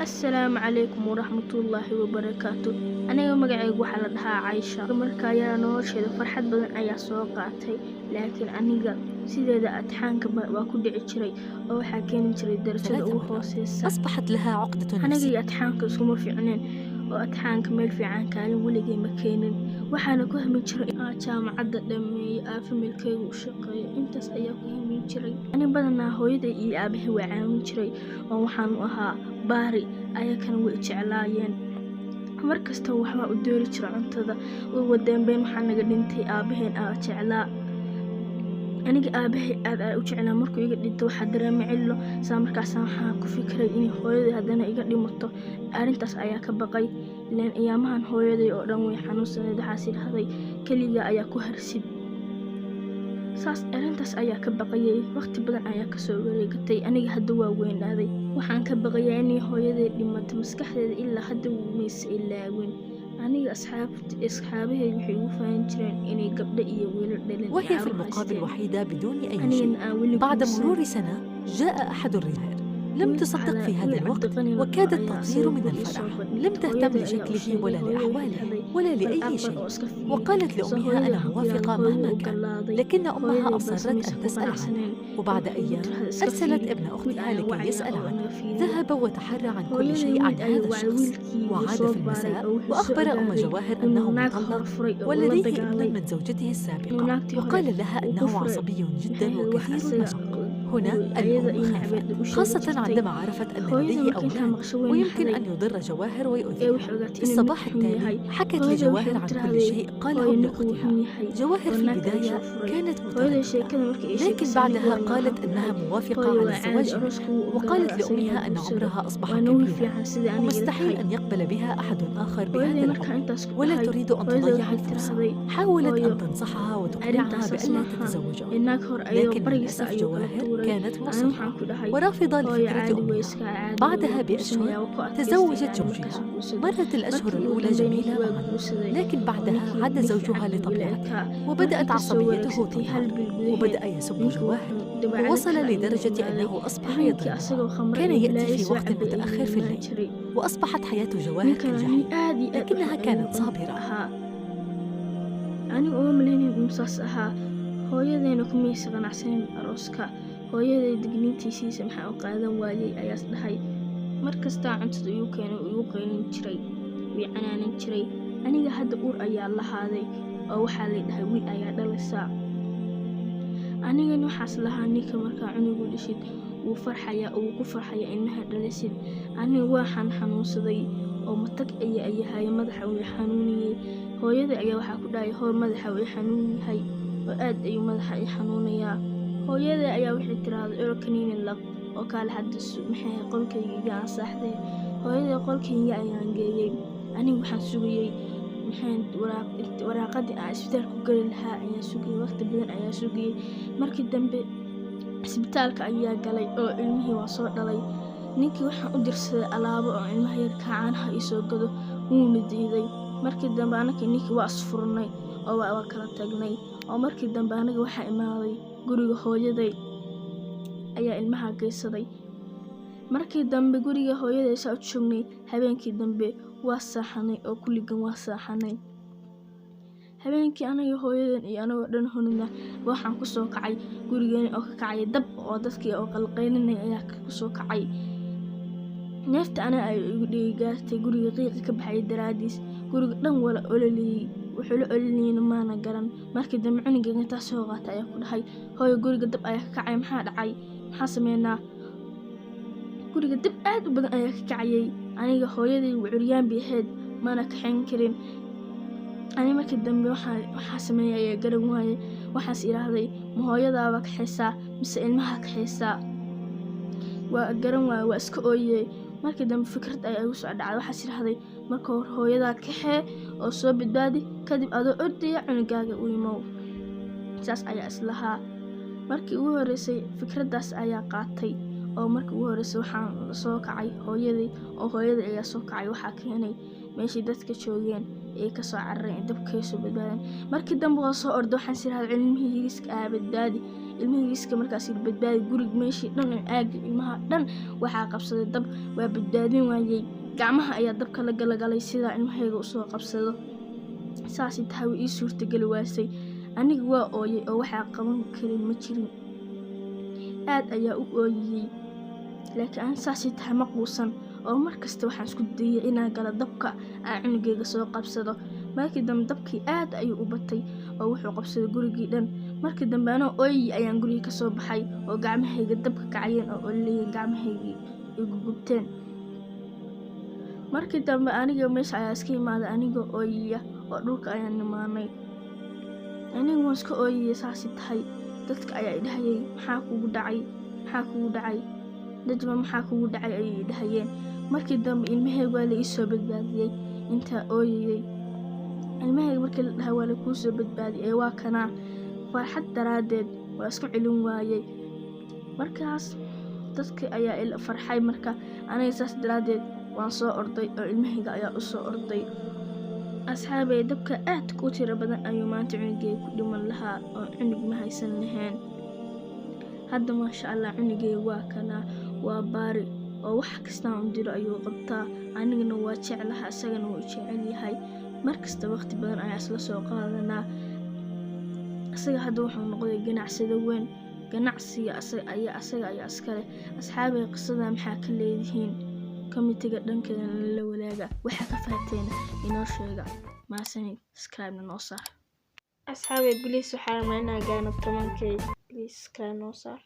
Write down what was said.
Assalaamu calaykum waraxmatullaahi wabarakaatu. Aniga magacaygu waxaa la dhahaa Caysha. Markaa yara nolosheeda farxad badan ayaa soo qaatay, laakiin aniga sideeda adxaanka waa ku dhici jiray oo waxaa keeni jiray darajada ugu hooseysa. أصبحت لها عقدة aniga نفسية. iyo adxaanka iskuma fiicneen oo adxaanka meel fiican kaalin weligay ma keenin. waxaana ku hami jiray inaan jaamacadda dhameeyo familkaygu u shaqeeyo. intaas ayaa ku hami jiray. ani badanaa hooyaday iyo aabahay waa caawin jiray oo waxaan u ahaa baari ayakana way jeclaayeen. markasta waxbaa u doori jira cuntada. ugu dambeyn waxaa naga dhintay aabaheen aa jeclaa. aniga aabahay aad u jeclaa. markuu iga dhinto waxaa dareemay cillo. markaasaan waxaan ku fikiray inay hooyaday haddana iga dhimato. arrintaas ayaa ka baqay, ileen ayaamahan hooyaday oo dhan way xanuunsaneed. waxaas idhahday keliga ayaa ku harsid. arrintaas ayaa ka baqayay. waqti badan ayaa kasoo wareegatay. aniga hadda waa weynaaday. waxaan ka baqayaa inay hooyaday dhimato. maskaxdeeda ilaa hadda mayse ilaawin. aniga asxaabahayga waxay igu fahan jireen inay gabdho iyo wiilal dhaleen. وهي في المقابل وحيدة بدون أي شيء. بعد مرور سنة جاء أحد الرجال. لم تصدق في هذا الوقت وكادت تطير من الفرح. لم تهتم لشكله ولا لأحواله ولا لأي شيء، وقالت لأمها أنا موافقة مهما كان، لكن أمها أصرت أن تسأل عنه. وبعد أيام أرسلت ابن أختها لكي يسأل عنه. ذهب وتحرى عن كل شيء عن هذا الشخص، وعاد في المساء وأخبر أم جواهر أنه مطلق ولديه ابن من زوجته السابقة، وقال لها أنه عصبي جدا وكثير المشاق. هنا الأم خافت، خاصة عندما عرفت أن لديه أولاد ويمكن أن يضر جواهر ويؤذيها. في الصباح التالي حكت لجواهر عن كل شيء قاله ابن أختها. جواهر في البداية كانت مترددة، لكن بعدها قالت أنها موافقة على الزواج منه، وقالت لأمها أن عمرها أصبح كبيرا ومستحيل أن يقبل بها أحد آخر بهذا العمر، ولا تريد أن تضيع الفرصة. حاولت أن تنصحها وتقنعها بألا تتزوجه، لكن للأسف جواهر كانت مصرة ورافضة لفكرة أمها. بعدها بأشهر تزوجت زوجها. مرت الأشهر الأولى جميلة معا، لكن بعدها عاد زوجها لطبيعته وبدأت عصبيته تظهر، وبدأ يسب جواهر ووصل لدرجة أنه أصبح يضربها. كان يأتي في وقت متأخر في الليل، وأصبحت حياة جواهر كالجحيم، لكنها كانت صابرة. aniga uma maleynin insaas ahaa. hooyadayna kumaysa qanacsanin arooska. hooyaday digniintiisiisa maxaa u qaadan waayay ayaas dhahay. markastaa cuntada igu keenay igu qeylin jiray, way canaanin jiray. aniga hadda uur ayaa lahaaday oo waxaa lay dhahay wiil ayaa dhalaysaa. anigana waxaas lahaa ninka markaa cunugu dhashid wuu farxayaa oo wuu ku farxayaa ilmaha dhalisid. aniga waxaan xanuunsaday oo matag ayaa yahay, madaxa way xanuuniyay. hooyada ayaa waxaa ku dhahay hooy madaxa way xanuun yahay oo aad ayuu madaxa i xanuunayaa. hooyada ayaa waxay tiraahday ero kaniinin lab oo kaale hadda maxay qolkayga iga ansaaxday. hooyada qolkayga ayaan geeyay. aniga waxaan sugayay waraaqadii aan isbitaalka ku geli lahaa ayaan sugayay. waqti badan ayaan sugayay. markii dambe isbitaalka ayaa galay oo ilmihii waa soo dhalay. ninkii waxaan u dirsaday alaabo oo ilmaha yarka caanaha ii soo gado wuuna diiday. markii dambe anaga ninkii waa isfurnay oo waa kala tagnay. oo markii dambe anaga waxaa imaaday guriga hooyaday ayaa ilmaha geysaday. markii dambe guriga hooyaday saa u joognay, habeenkii dambe waa saaxanay oo kulligan waa saaxanay. habeenkii anaga hooyadan iyo anagoo dhan hunina waxaan ku soo kacay gurigeena oo ka kacay dab oo dadkii oo qalqeylinay ayaa ku soo kacay. neefta anaga ay igu dhiigaartay. guriga qiiqi ka baxay daraadiis. guriga dhan wala ololiyay. wuxuu la olinayna maana garan. markii dambe cunugeyga intaa soo qaatay ayaa ku dhahay hooyo guriga dab ayaa ka kacay, maxaa dhacay, maxaa sameynaa? guriga dab aad u badan ayaa ka kacayay. aniga hooyaday curyaan bay ahayd, maana kaxayn karin. aniga markii dambe waxaa sameeyay ayaa garan waayay. waxaas idhaahday ma hooyadaaba kaxaysaa mise ilmaha kaxaysaa? waa garan waayay, waa iska ooyey. markii dambe fikrad ayaa igu soo dhacday. waxaas idhaahday marka hore hooyadaa kaxee oo soo badbaadi, kadib adoo ordaya cunugaaga u imow. saas ayaa islahaa. markii ugu horeysay fikraddaas ayaa qaatay. oo markii ugu horeysay waxaan soo kacay hooyaday, oo hooyaday ayaa soo kacay. waxaa keenay meeshii dadka joogeen ee ka soo carareen dabka soo badbaadeen. markii dambe waa soo orday. waxaan is idhaahday ilmihii yariiska badbaadi. ilmihiiska markaas badbaadi guriga meeshii dhan aag ilmaha dhan waxaa qabsaday dab waa badbaadin waayay gacmaha ayaa dabka la galgalay sida ilmahayga u soo qabsado saasi tahay ii suurtagali waasay aniga waa ooyay oo waxa qaban karin ma jirin aad ayaa u ooyay laakiin aan saasi tahay ma quusan oo markasta waxaan isku dayay inaan gala dabka aan cunugayga soo qabsado markii dambe dabkii aad ayuu u batay oo wuxuu qabsaday gurigii dhan markii dambe anoo ooyay ayaan guriga ka soo baxay oo gacmahayga dabka kacayeen oo oleeyeen gacmahaygii igu gubteen markii dambe aniga meesha ayaa iska imaaday aniga ooyaya oo dhulka ayaan nimaanay aniga waan iska ooyay saasi tahay dadka ayaa idhahayay maxaa kugu dhacay najma maxaa kugu dhacay ayay idhahayeen markii dambe ilmahayga waa la ii soo badbaadiyey intaa ooyayay ilmahayga markii la dhahay waa la kuu soo badbaadiyey waa kanaa farxad daraadeed waa isku celin waayay markaas dadka ayaa ila farxay marka aniga saas daraadeed waan soo orday oo ilmahayga ayaa u soo orday asxaabay dabka aad ku tiro badan ayuu maanta cunugay ku dhiman lahaa oo cunug ma haysan lahayn hadda maasha Allah cunugay waa kana waa baari oo wax kasta uu diro ayuu qabtaa anigana waa jeclaha asagana wuu jecel yahay markasta waqti badan ayaa isla soo qaadanaa asaga hadda wuxuu noqday ganacsade weyn ganacsiga asaga ayaa iskale asxaabay qisada maxaa ka leedihiin komitiga dhankeena la wadaaga waxa ka faateen inoo sheega maasanid subscribe noo saar asxaabay please waxaa maana gaano 10k please subscribe noo saar